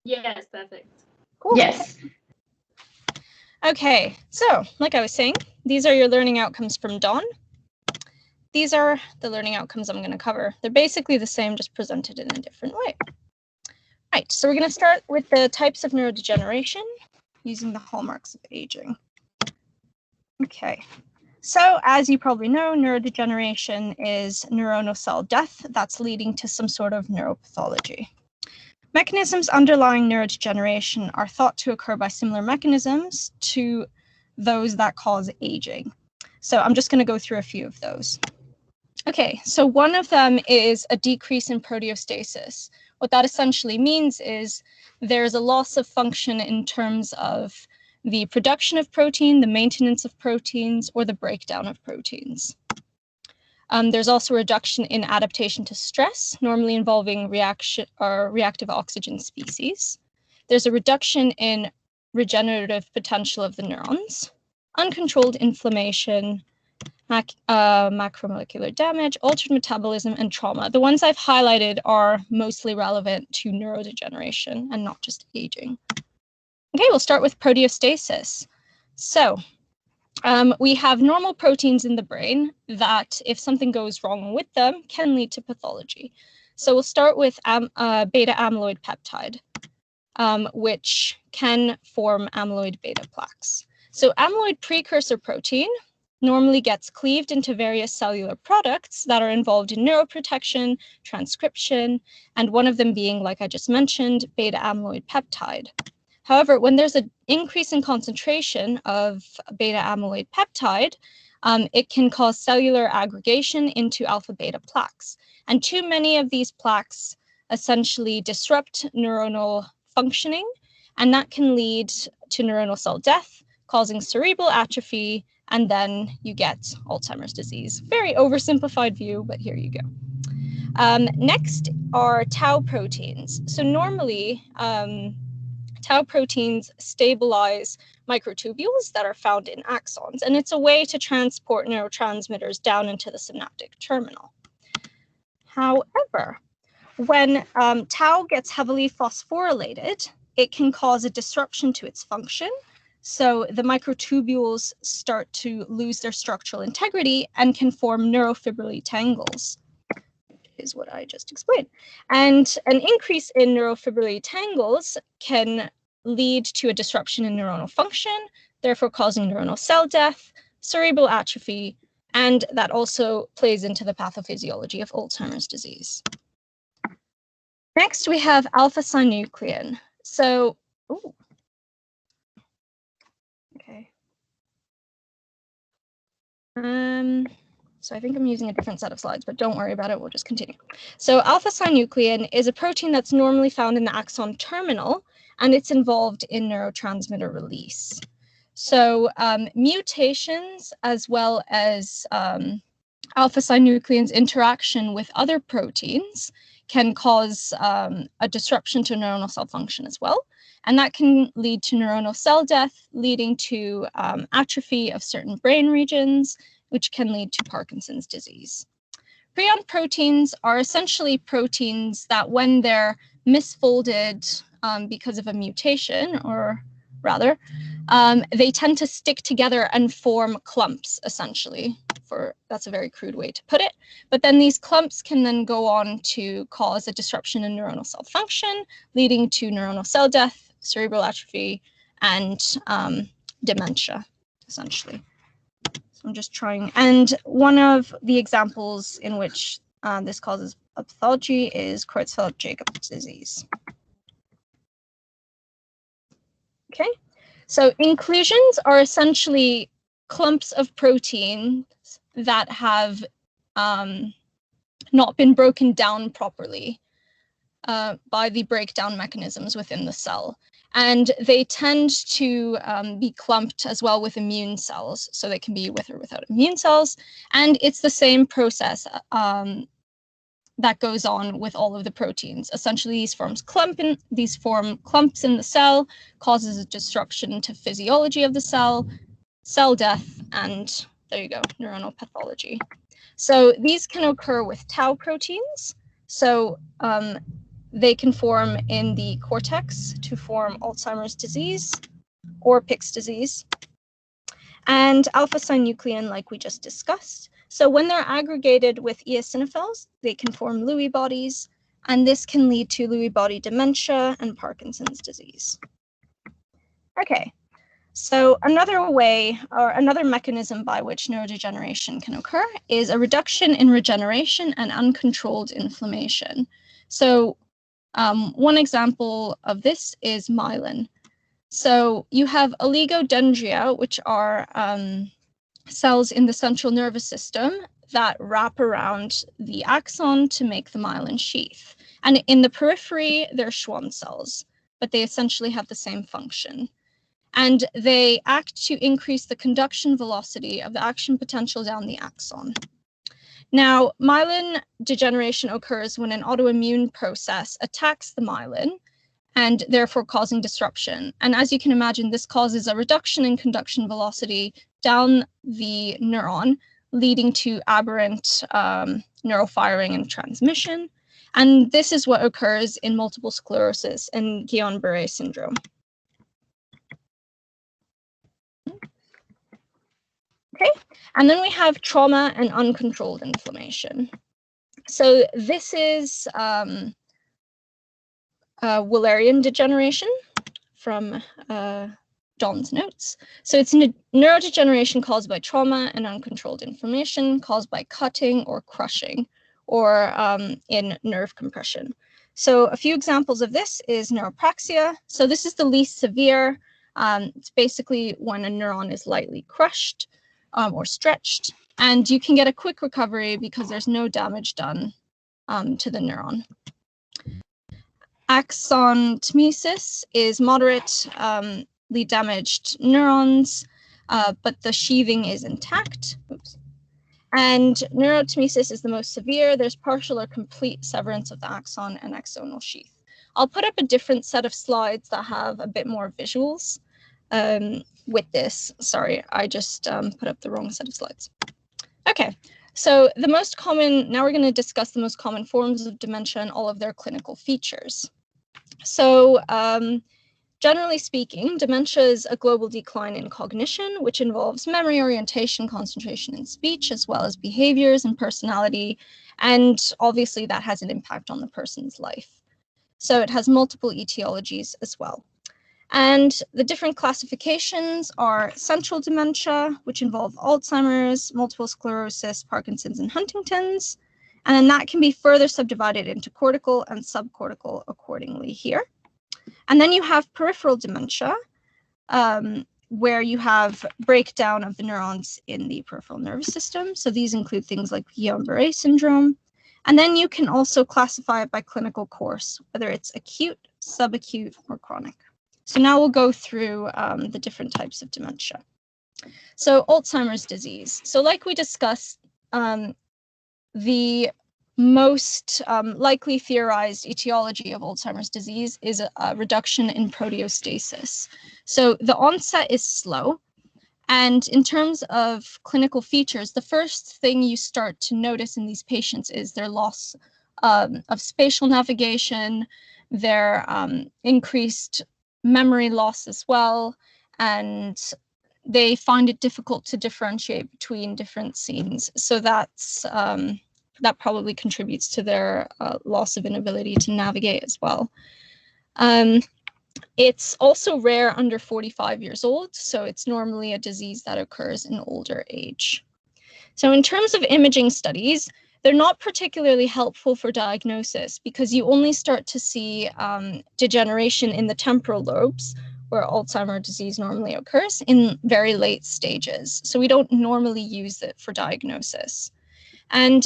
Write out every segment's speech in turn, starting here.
Yes, perfect. Cool. Yes. Okay, so like I was saying, these are your learning outcomes from Dawn. These are the learning outcomes I'm going to cover. They're basically the same, just presented in a different way. Right, so we're going to start with the types of neurodegeneration using the hallmarks of aging. Okay, so as you probably know, neurodegeneration is neuronal cell death that's leading to some sort of neuropathology. Mechanisms underlying neurodegeneration are thought to occur by similar mechanisms to those that cause aging. So I'm just going to go through a few of those. Okay, so one of them is a decrease in proteostasis. What that essentially means is there's a loss of function in terms of the production of protein, the maintenance of proteins, or the breakdown of proteins. There's also a reduction in adaptation to stress, normally involving reactive oxygen species. There's a reduction in regenerative potential of the neurons, uncontrolled inflammation, macromolecular damage, altered metabolism, and trauma. The ones I've highlighted are mostly relevant to neurodegeneration and not just aging. Okay, we'll start with proteostasis. So we have normal proteins in the brain that, if something goes wrong with them, can lead to pathology. So we'll start with beta amyloid peptide, which can form amyloid beta plaques. So amyloid precursor protein normally gets cleaved into various cellular products that are involved in neuroprotection, transcription, and one of them being, like I just mentioned, beta amyloid peptide. However, when there's an increase in concentration of beta amyloid peptide, it can cause cellular aggregation into alpha beta plaques. And too many of these plaques essentially disrupt neuronal functioning, and that can lead to neuronal cell death, causing cerebral atrophy, and then you get Alzheimer's disease. Very oversimplified view, but here you go. Next are tau proteins. So normally, tau proteins stabilize microtubules that are found in axons, and it's a way to transport neurotransmitters down into the synaptic terminal. However, when tau gets heavily phosphorylated, it can cause a disruption to its function. So the microtubules start to lose their structural integrity and can form neurofibrillary tangles, is what I just explained. And an increase in neurofibrillary tangles can lead to a disruption in neuronal function, therefore causing neuronal cell death, cerebral atrophy, and that also plays into the pathophysiology of Alzheimer's disease. Next, we have alpha-synuclein. So, okay. So I think I'm using a different set of slides, but don't worry about it, we'll just continue. So alpha-synuclein is a protein that's normally found in the axon terminal, and it's involved in neurotransmitter release. So mutations, as well as alpha-synuclein's interaction with other proteins, can cause a disruption to neuronal cell function as well. And that can lead to neuronal cell death, leading to atrophy of certain brain regions, which can lead to Parkinson's disease. Prion proteins are essentially proteins that, when they're misfolded because of a mutation, or rather, they tend to stick together and form clumps, essentially. That's a very crude way to put it. But then these clumps can then go on to cause a disruption in neuronal cell function, leading to neuronal cell death, cerebral atrophy, and dementia, essentially. So I'm just trying. And one of the examples in which this causes a pathology is Creutzfeldt-Jakob disease. Okay, so inclusions are essentially clumps of proteins that have not been broken down properly by the breakdown mechanisms within the cell. And they tend to be clumped as well with immune cells, so they can be with or without immune cells. And it's the same process that goes on with all of the proteins. Essentially, these form clumps in the cell, causes a disruption to physiology of the cell death, and there you go, neuronal pathology. So these can occur with tau proteins. So they can form in the cortex to form Alzheimer's disease or Pick's disease. And alpha-synuclein, like we just discussed. So when they're aggregated with eosinophils, they can form Lewy bodies, and this can lead to Lewy body dementia and Parkinson's disease. Okay, so another way or another mechanism by which neurodegeneration can occur is a reduction in regeneration and uncontrolled inflammation. So one example of this is myelin. So you have oligodendria, which are cells in the central nervous system that wrap around the axon to make the myelin sheath. And in the periphery, they're Schwann cells, but they essentially have the same function. And they act to increase the conduction velocity of the action potential down the axon. Now, myelin degeneration occurs when an autoimmune process attacks the myelin, and therefore causing disruption. And as you can imagine, this causes a reduction in conduction velocity down the neuron, leading to aberrant neurofiring and transmission. And this is what occurs in multiple sclerosis and Guillain-Barré syndrome. Okay, and then we have trauma and uncontrolled inflammation. So this is Wallerian degeneration from Don's notes. So it's neurodegeneration caused by trauma and uncontrolled inflammation caused by cutting or crushing or in nerve compression. So a few examples of this is neuropraxia. So this is the least severe. It's basically when a neuron is lightly crushed or stretched, and you can get a quick recovery because there's no damage done to the neuron. Axontomesis is moderately damaged neurons, but the sheathing is intact. Oops. And neurotomesis is the most severe. There's partial or complete severance of the axon and axonal sheath. I'll put up a different set of slides that have a bit more visuals with this. Sorry, I just put up the wrong set of slides. Okay, so the most common, now we're going to discuss the most common forms of dementia and all of their clinical features. So generally speaking, dementia is a global decline in cognition, which involves memory, orientation, concentration, and speech, as well as behaviors and personality. And obviously that has an impact on the person's life. So it has multiple etiologies as well. And the different classifications are central dementia, which involve Alzheimer's, multiple sclerosis, Parkinson's, and Huntington's. And then that can be further subdivided into cortical and subcortical accordingly here. And then you have peripheral dementia, where you have breakdown of the neurons in the peripheral nervous system. So these include things like Guillain-Barré syndrome. And then you can also classify it by clinical course, whether it's acute, subacute, or chronic. So now we'll go through the different types of dementia. So Alzheimer's disease. So like we discussed, the most likely theorized etiology of Alzheimer's disease is a reduction in proteostasis. So the onset is slow. And in terms of clinical features, the first thing you start to notice in these patients is their loss of spatial navigation, their increased memory loss as well, and they find it difficult to differentiate between different scenes. So that's that probably contributes to their loss of inability to navigate as well. It's also rare under 45 years old, so it's normally a disease that occurs in older age. So in terms of imaging studies, they're not particularly helpful for diagnosis because you only start to see degeneration in the temporal lobes, where Alzheimer's disease normally occurs, in very late stages. So we don't normally use it for diagnosis. And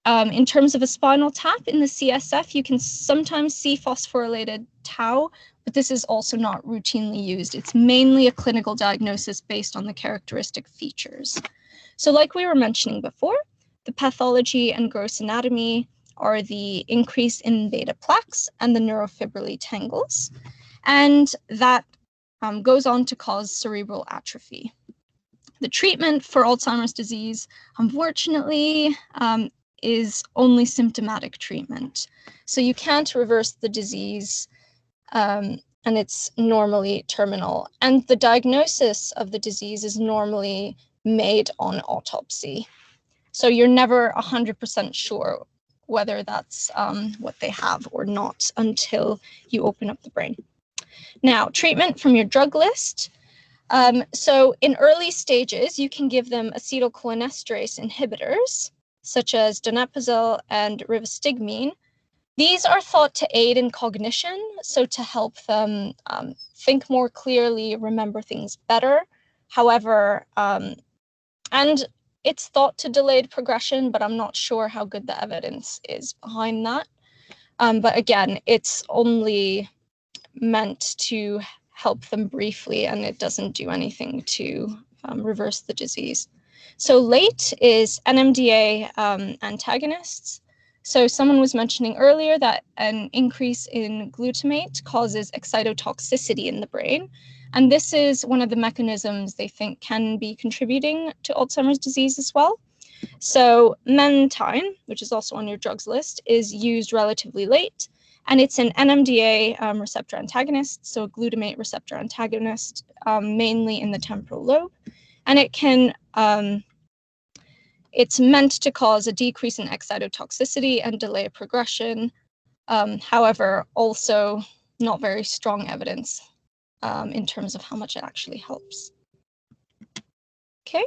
in terms of a spinal tap in the CSF, you can sometimes see phosphorylated tau, but this is also not routinely used. It's mainly a clinical diagnosis based on the characteristic features. So like we were mentioning before, the pathology and gross anatomy are the increase in beta plaques and the neurofibrillary tangles, and that goes on to cause cerebral atrophy. The treatment for Alzheimer's disease, unfortunately, is only symptomatic treatment. So you can't reverse the disease, and it's normally terminal. And the diagnosis of the disease is normally made on autopsy. So you're never 100% sure whether that's what they have or not until you open up the brain. Now, treatment from your drug list. So in early stages, you can give them acetylcholinesterase inhibitors, such as donepezil and rivastigmine. These are thought to aid in cognition, so to help them think more clearly, remember things better. However, and it's thought to delay progression, but I'm not sure how good the evidence is behind that. But again, it's only meant to help them briefly, and it doesn't do anything to reverse the disease. So late is NMDA antagonists. So someone was mentioning earlier that an increase in glutamate causes excitotoxicity in the brain. And this is one of the mechanisms they think can be contributing to Alzheimer's disease as well. So mentine, which is also on your drugs list, is used relatively late. And it's an NMDA receptor antagonist, so a glutamate receptor antagonist, mainly in the temporal lobe. And it can, it's meant to cause a decrease in excitotoxicity and delay progression. However, also not very strong evidence in terms of how much it actually helps. Okay,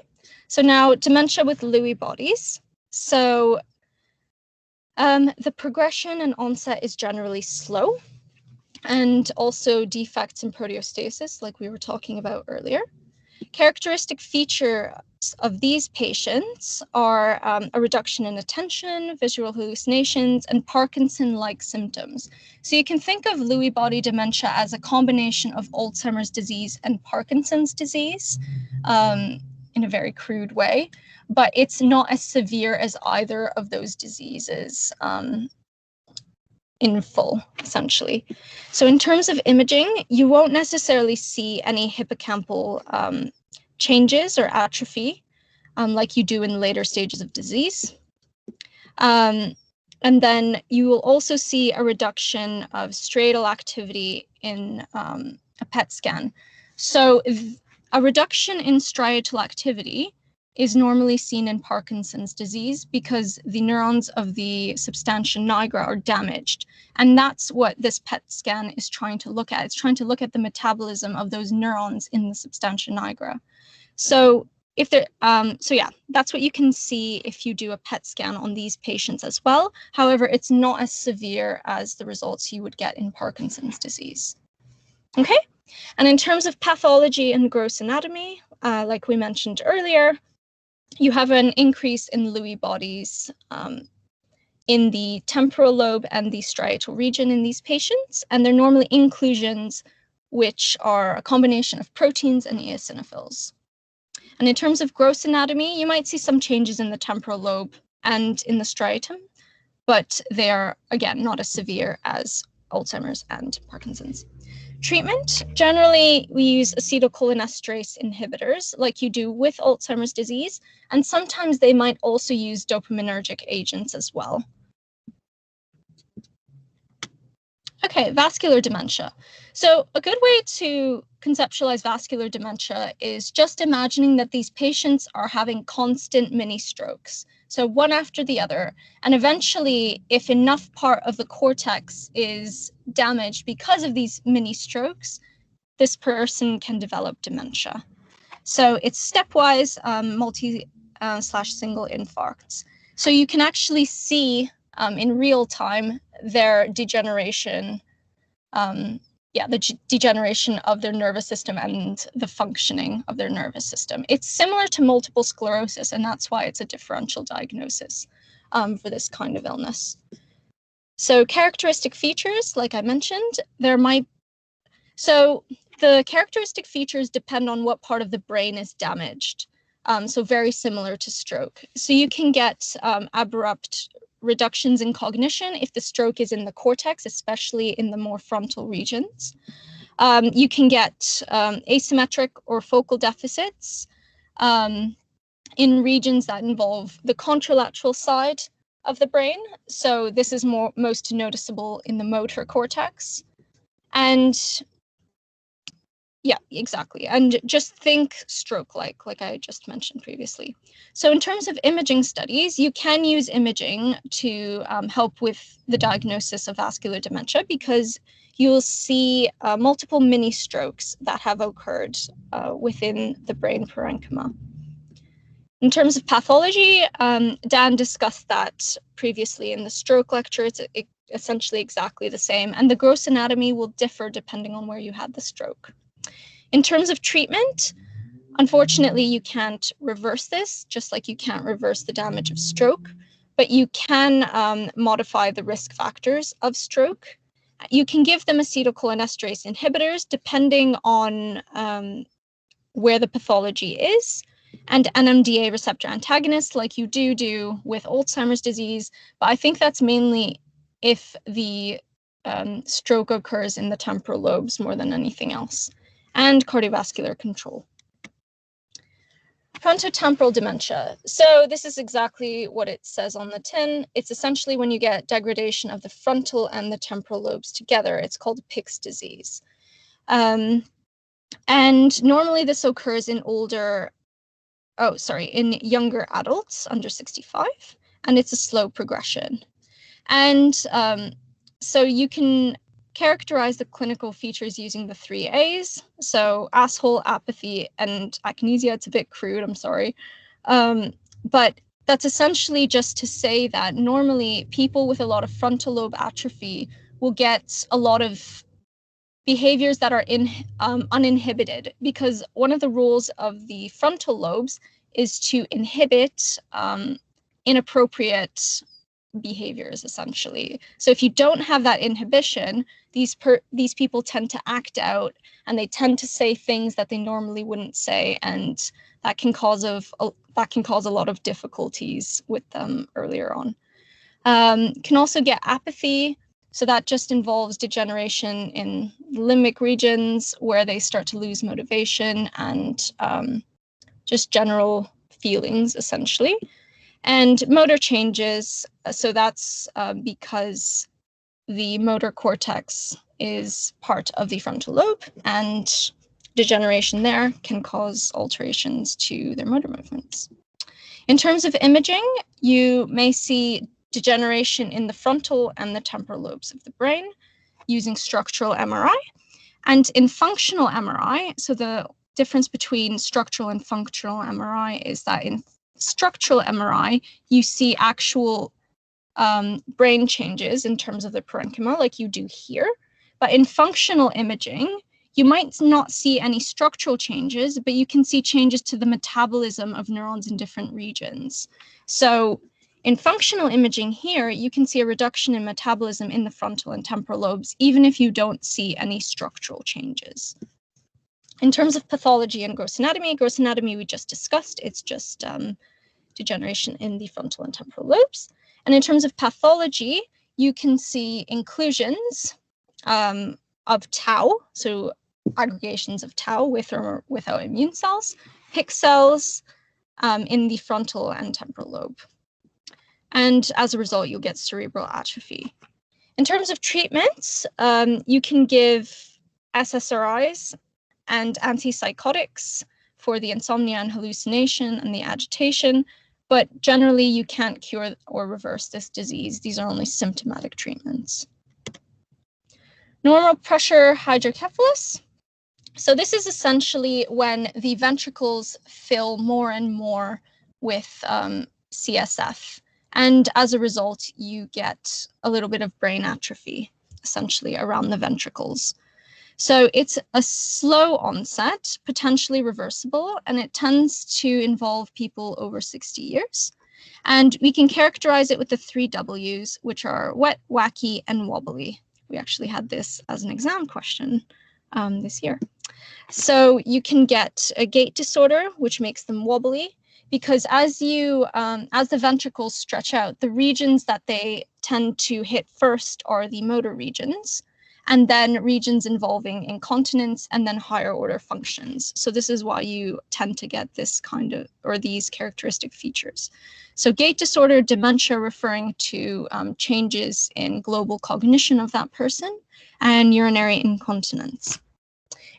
so now dementia with Lewy bodies. So the progression and onset is generally slow, and also defects in proteostasis, like we were talking about earlier. Characteristic features of these patients are a reduction in attention, visual hallucinations, and Parkinson-like symptoms. So you can think of Lewy body dementia as a combination of Alzheimer's disease and Parkinson's disease in a very crude way, but it's not as severe as either of those diseases in full, essentially. So in terms of imaging, you won't necessarily see any hippocampal changes or atrophy like you do in later stages of disease. And then you will also see a reduction of striatal activity in a PET scan. So a reduction in striatal activity is normally seen in Parkinson's disease because the neurons of the substantia nigra are damaged. And that's what this PET scan is trying to look at. It's trying to look at the metabolism of those neurons in the substantia nigra. So if there, so yeah, that's what you can see if you do a PET scan on these patients as well. However, it's not as severe as the results you would get in Parkinson's disease. Okay, and in terms of pathology and gross anatomy, like we mentioned earlier, you have an increase in Lewy bodies in the temporal lobe and the striatal region in these patients, and they're normally inclusions which are a combination of proteins and eosinophils. And in terms of gross anatomy, you might see some changes in the temporal lobe and in the striatum, but they are, again, not as severe as Alzheimer's and Parkinson's. Treatment, generally we use acetylcholinesterase inhibitors like you do with Alzheimer's disease, and sometimes they might also use dopaminergic agents as well. Okay, vascular dementia. So a good way to conceptualize vascular dementia is just imagining that these patients are having constant mini strokes. So one after the other. And eventually, if enough part of the cortex is damaged because of these mini strokes, this person can develop dementia. So it's stepwise multi/single infarcts. So you can actually see in real time their degeneration, the degeneration of their nervous system and the functioning of their nervous system. It's similar to multiple sclerosis, and that's why it's a differential diagnosis for this kind of illness. So characteristic features, like I mentioned, so the characteristic features depend on what part of the brain is damaged. So very similar to stroke. So you can get abrupt reductions in cognition if the stroke is in the cortex, especially in the more frontal regions. You can get asymmetric or focal deficits in regions that involve the contralateral side of the brain. So this is most noticeable in the motor cortex. And yeah, exactly. And just think stroke-like I just mentioned previously. So in terms of imaging studies, you can use imaging to help with the diagnosis of vascular dementia, because you'll see multiple mini strokes that have occurred within the brain parenchyma. In terms of pathology, Dan discussed that previously in the stroke lecture. It's essentially exactly the same, and the gross anatomy will differ depending on where you had the stroke. In terms of treatment, unfortunately, you can't reverse this, just like you can't reverse the damage of stroke, but you can modify the risk factors of stroke. You can give them acetylcholinesterase inhibitors depending on where the pathology is, and NMDA receptor antagonists like you do with Alzheimer's disease, but I think that's mainly if the stroke occurs in the temporal lobes more than anything else, and cardiovascular control. Frontotemporal dementia. So this is exactly what it says on the tin. It's essentially when you get degradation of the frontal and the temporal lobes together. It's called Pick's disease. And normally this occurs in in younger adults under 65, and it's a slow progression. And so you can characterize the clinical features using the 3 A's. So asshole, apathy, and akinesia. It's a bit crude, I'm sorry. But that's essentially just to say that normally people with a lot of frontal lobe atrophy will get a lot of behaviors that are uninhibited, because one of the roles of the frontal lobes is to inhibit inappropriate behaviors, essentially. So if you don't have that inhibition, these people tend to act out, and they tend to say things that they normally wouldn't say, and that can cause a lot of difficulties with them earlier on. Can also get apathy. So that just involves degeneration in limbic regions where they start to lose motivation and just general feelings, essentially. And motor changes. So that's because the motor cortex is part of the frontal lobe, and degeneration there can cause alterations to their motor movements. In terms of imaging, you may see degeneration in the frontal and the temporal lobes of the brain using structural MRI. And in functional MRI, so the difference between structural and functional MRI is that in structural MRI, you see actual brain changes in terms of the parenchyma, like you do here. But in functional imaging, you might not see any structural changes, but you can see changes to the metabolism of neurons in different regions. So in functional imaging here, you can see a reduction in metabolism in the frontal and temporal lobes, even if you don't see any structural changes. In terms of pathology and gross anatomy we just discussed. It's just degeneration in the frontal and temporal lobes. And in terms of pathology, you can see inclusions of tau, so aggregations of tau with or without immune cells, Pick cells in the frontal and temporal lobe. And as a result, you'll get cerebral atrophy. In terms of treatments, you can give SSRIs and antipsychotics for the insomnia and hallucination and the agitation, but generally you can't cure or reverse this disease. These are only symptomatic treatments. Normal pressure hydrocephalus. So this is essentially when the ventricles fill more and more with CSF. And as a result, you get a little bit of brain atrophy, essentially, around the ventricles. So it's a slow onset, potentially reversible, and it tends to involve people over 60 years. And we can characterize it with the 3 W's, which are wet, wacky, and wobbly. We actually had this as an exam question this year. So you can get a gait disorder, which makes them wobbly, because as the ventricles stretch out, the regions that they tend to hit first are the motor regions. and then regions involving incontinence, and then higher order functions. So this is why you tend to get this kind of, or these characteristic features. So gait disorder, dementia, referring to changes in global cognition of that person, and urinary incontinence.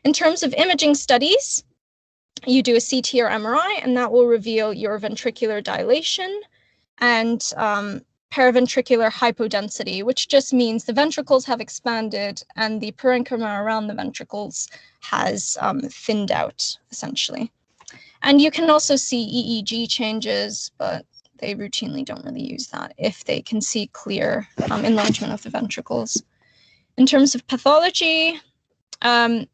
In terms of imaging studies, you do a CT or MRI, and that will reveal your ventricular dilation and paraventricular hypodensity, which just means the ventricles have expanded and the parenchyma around the ventricles has thinned out, essentially. And you can also see EEG changes, but they routinely don't really use that if they can see clear enlargement of the ventricles. In terms of pathology, to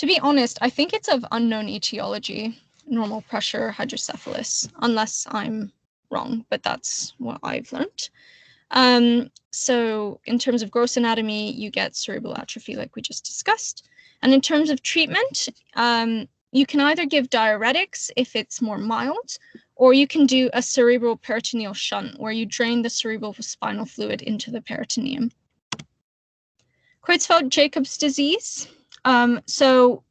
be honest, I think it's of unknown etiology, normal pressure hydrocephalus, unless I'm wrong, but that's what I've learned. So in terms of gross anatomy, you get cerebral atrophy like we just discussed. And in terms of treatment, you can either give diuretics if it's more mild, or you can do a cerebral peritoneal shunt where you drain the cerebral spinal fluid into the peritoneum. Creutzfeldt-Jacobs disease. So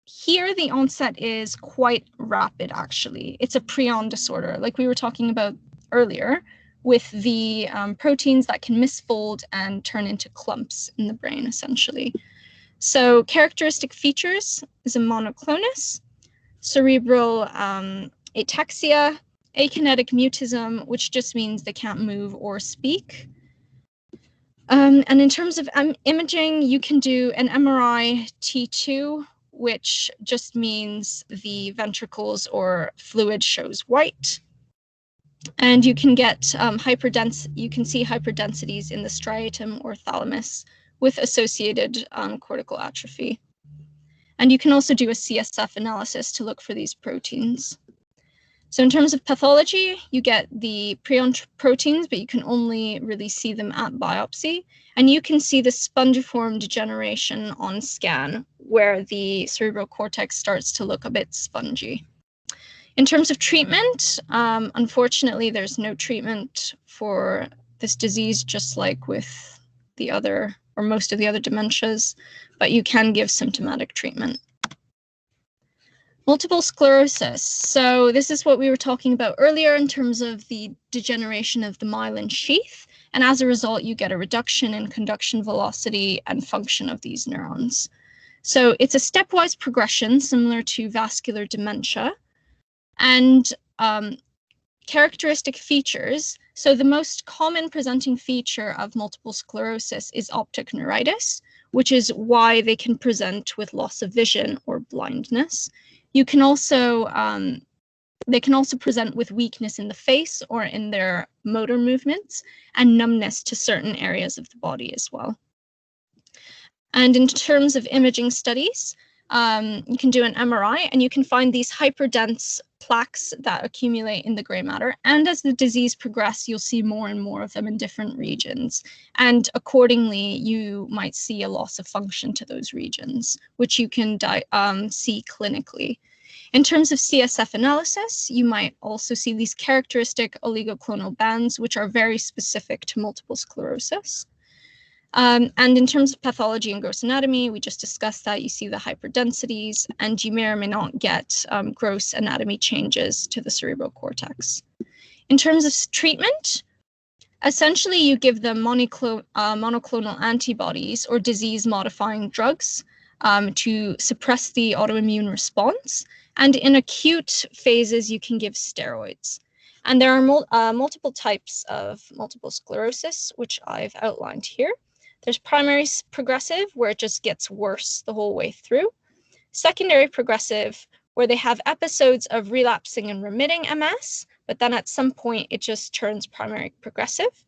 here the onset is quite rapid, actually. It's a prion disorder, like we were talking about earlier, with the proteins that can misfold and turn into clumps in the brain, essentially. So characteristic features is a monoclonus, cerebral ataxia, akinetic mutism, which just means they can't move or speak. And in terms of imaging, you can do an MRI T2, which just means the ventricles or fluid shows white. And you can get you can see hyperdensities in the striatum or thalamus with associated cortical atrophy. And you can also do a CSF analysis to look for these proteins. So in terms of pathology, you get the prion proteins, but you can only really see them at biopsy. And you can see the spongiform degeneration on scan, where the cerebral cortex starts to look a bit spongy. In terms of treatment, unfortunately, there's no treatment for this disease, just like with the other, or most of the other dementias, but you can give symptomatic treatment. Multiple sclerosis. So this is what we were talking about earlier in terms of the degeneration of the myelin sheath. And as a result, you get a reduction in conduction velocity and function of these neurons. So it's a stepwise progression similar to vascular dementia. And characteristic features. So the most common presenting feature of multiple sclerosis is optic neuritis, which is why they can present with loss of vision or blindness. You can also, they can also present with weakness in the face or in their motor movements and numbness to certain areas of the body as well. And in terms of imaging studies, you can do an MRI and you can find these hyperdense plaques that accumulate in the gray matter. And as the disease progresses, you'll see more and more of them in different regions. And accordingly, you might see a loss of function to those regions, which you can see clinically. In terms of CSF analysis, you might also see these characteristic oligoclonal bands, which are very specific to multiple sclerosis. And in terms of pathology and gross anatomy, we just discussed that. You see the hyperdensities, and you may or may not get gross anatomy changes to the cerebral cortex. In terms of treatment, essentially you give them monoclonal antibodies or disease-modifying drugs to suppress the autoimmune response. And in acute phases, you can give steroids. And there are multiple types of multiple sclerosis, which I've outlined here. There's primary progressive, where it just gets worse the whole way through. Secondary progressive, where they have episodes of relapsing and remitting MS, but then at some point it just turns primary progressive.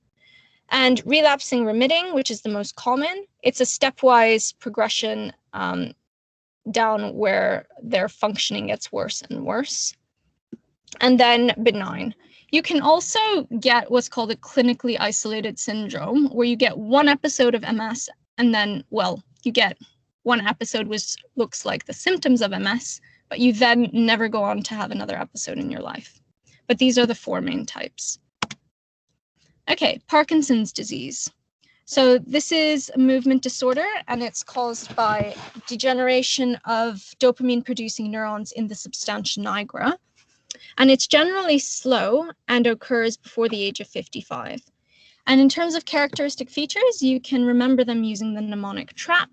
And relapsing remitting, which is the most common, it's a stepwise progression down where their functioning gets worse and worse. And then benign. You can also get what's called a clinically isolated syndrome, where you get one episode of MS and then, well, you get one episode which looks like the symptoms of MS, but you then never go on to have another episode in your life. But these are the four main types. Okay, Parkinson's disease. So this is a movement disorder, and it's caused by degeneration of dopamine-producing neurons in the substantia nigra. And it's generally slow and occurs before the age of 55. And in terms of characteristic features, you can remember them using the mnemonic TRAP.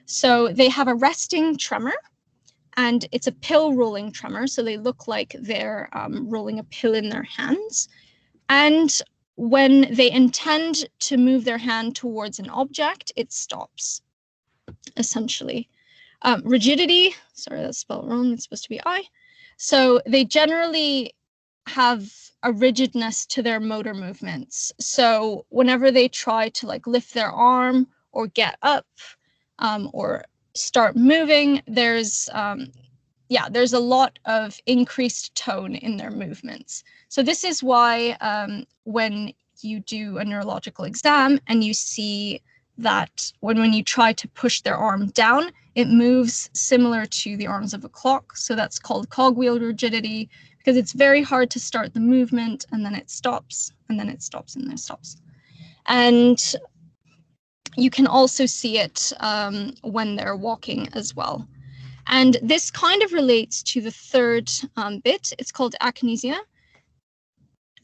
So they have a resting tremor, and it's a pill rolling tremor. So they look like they're rolling a pill in their hands. And when they intend to move their hand towards an object, it stops, essentially. Rigidity, sorry, that's spelled wrong, it's supposed to be I. So they generally have a rigidness to their motor movements. So whenever they try to like lift their arm or get up or start moving, there's a lot of increased tone in their movements. So this is why when you do a neurological exam and you see that when you try to push their arm down, it moves similar to the arms of a clock. So that's called cogwheel rigidity, because it's very hard to start the movement and then it stops, and then it stops, and then it stops. And you can also see it when they're walking as well. And this kind of relates to the third bit. It's called akinesia.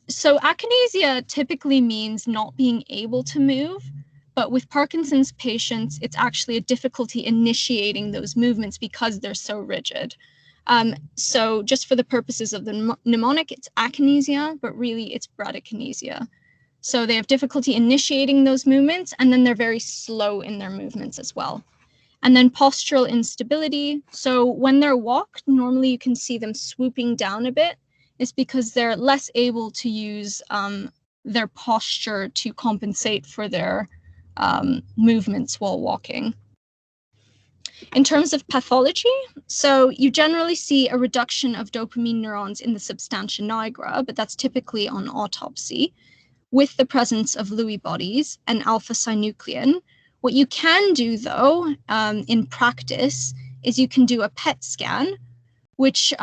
So akinesia typically means not being able to move, but with Parkinson's patients, it's actually a difficulty initiating those movements because they're so rigid. So just for the purposes of the mnemonic, it's akinesia, but really it's bradykinesia. So they have difficulty initiating those movements, and then they're very slow in their movements as well. And then postural instability. So when they're walked, normally you can see them swooping down a bit. It's because they're less able to use their posture to compensate for their movements while walking. In terms of pathology, so you generally see a reduction of dopamine neurons in the substantia nigra, but that's typically on autopsy, with the presence of Lewy bodies and alpha-synuclein. What you can do, though, in practice, is you can do a PET scan, which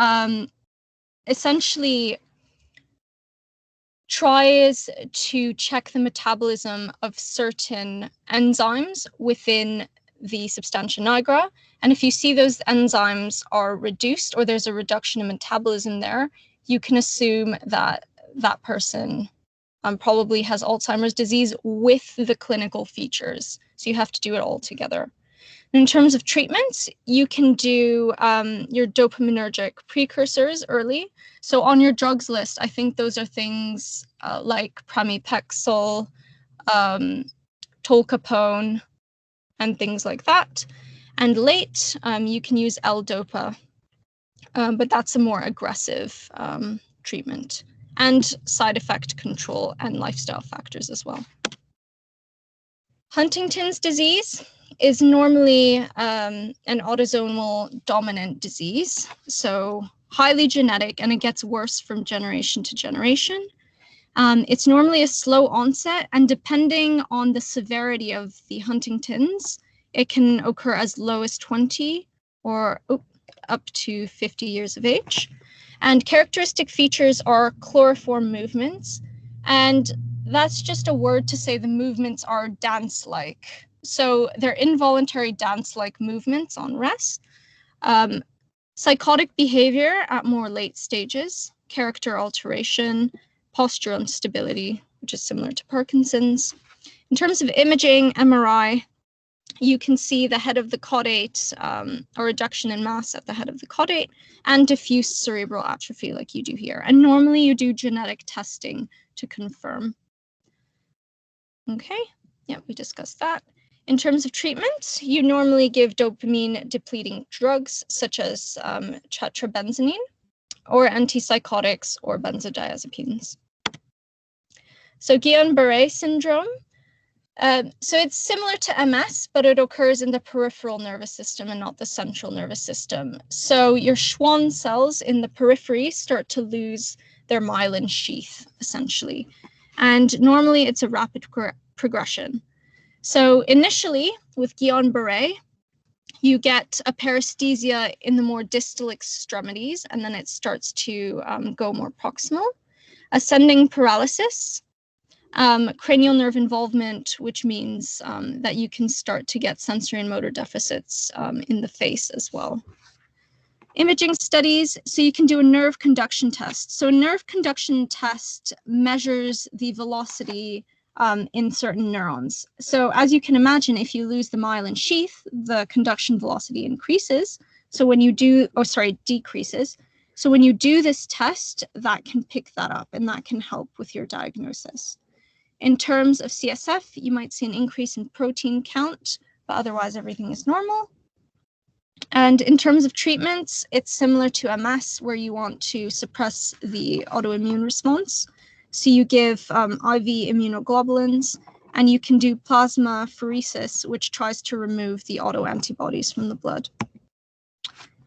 essentially tries to check the metabolism of certain enzymes within the substantia nigra. And if you see those enzymes are reduced, or there's a reduction in metabolism there, you can assume that that person probably has Alzheimer's disease with the clinical features. So you have to do it all together. In terms of treatments, you can do your dopaminergic precursors early. So on your drugs list, I think those are things like pramipexole, tolcapone, and things like that. And late, you can use L-Dopa, but that's a more aggressive treatment, and side effect control and lifestyle factors as well. Huntington's disease is normally an autosomal dominant disease, so highly genetic, and it gets worse from generation to generation. It's normally a slow onset, and depending on the severity of the Huntington's, it can occur as low as 20 or up to 50 years of age. And characteristic features are chloroform movements, and that's just a word to say the movements are dance-like. So they're involuntary dance-like movements on rest. Psychotic behavior at more late stages, character alteration, postural instability, which is similar to Parkinson's. In terms of imaging, MRI, you can see the head of the caudate, a reduction in mass at the head of the caudate, and diffuse cerebral atrophy like you do here. And normally you do genetic testing to confirm. Okay, yeah, we discussed that. In terms of treatment, you normally give dopamine depleting drugs such as tetrabenazine, or antipsychotics or benzodiazepines. So Guillain-Barré syndrome. So it's similar to MS, but it occurs in the peripheral nervous system and not the central nervous system. So your Schwann cells in the periphery start to lose their myelin sheath, essentially. And normally it's a rapid progression. So initially, with Guillain-Barré, you get a paresthesia in the more distal extremities, and then it starts to go more proximal. Ascending paralysis, Cranial nerve involvement, which means that you can start to get sensory and motor deficits in the face as well. Imaging studies, so you can do a nerve conduction test. So a nerve conduction test measures the velocity in certain neurons. So as you can imagine, if you lose the myelin sheath, the conduction velocity increases. So when you do, decreases. So when you do this test, that can pick that up and that can help with your diagnosis. In terms of CSF, you might see an increase in protein count, but otherwise everything is normal. And in terms of treatments, it's similar to MS, where you want to suppress the autoimmune response. So you give IV immunoglobulins, and you can do plasmapheresis, which tries to remove the autoantibodies from the blood.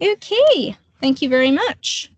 Okay, thank you very much.